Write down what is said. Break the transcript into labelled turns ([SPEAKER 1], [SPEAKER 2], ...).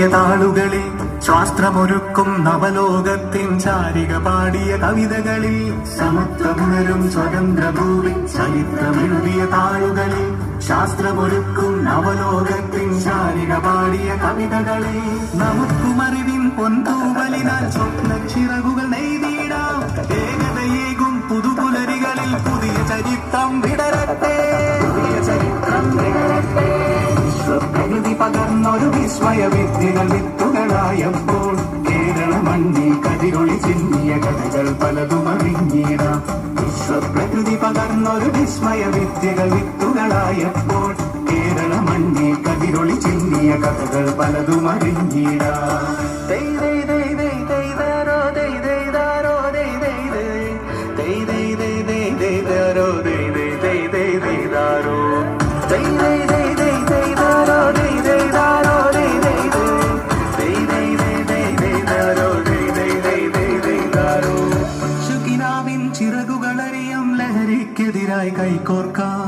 [SPEAKER 1] എഴുതിയ താളുകളിൽ ശാസ്ത്രമൊരുക്കും നവലോകത്തിൻ ചാരിക പാടിയ കവിതകളിൽ സമത്വമുണരും സ്വതന്ത്രഭൂമി ചരിത്രമെഴുതിയ താളുകളിൽ ശാസ്ത്രമൊരുക്കും നവലോകത്തിൻ ചാരിക പാടിയ കവിതകളിൽ നമുക്കുമറിവിൻ പൊന്തൂവലിനാൽ സ്വപ്നച്ചിറകുകൾ നെയ്തിടാം ഏകതയേകും പുതുപുലരികളിൽ പുതിയ ചരിത്രം വിടരട്ടെ പ്രകൃതി പകർന്നൊരു വിസ്മയ വിദ്യകൾ വിത്തുകളായപ്പോൾ കേരള മണ്ണിൽ കതിരൊളി ചിന്നിയ കഥകൾ പലതും അറിഞ്ഞിടാം വിശ്വപ്രകൃതി പകർന്നൊരു വിസ്മയ വിദ്യകൾ വിത്തുകളായപ്പോൾ കേരള മണ്ണിൽ കതിരൊളി ചിന്നിയ കഥകൾ പലതും അറിഞ്ഞിടാം ചിറകുകളറിയാം ലഹരിക്കെതിരായി കൈകോർക്കാം.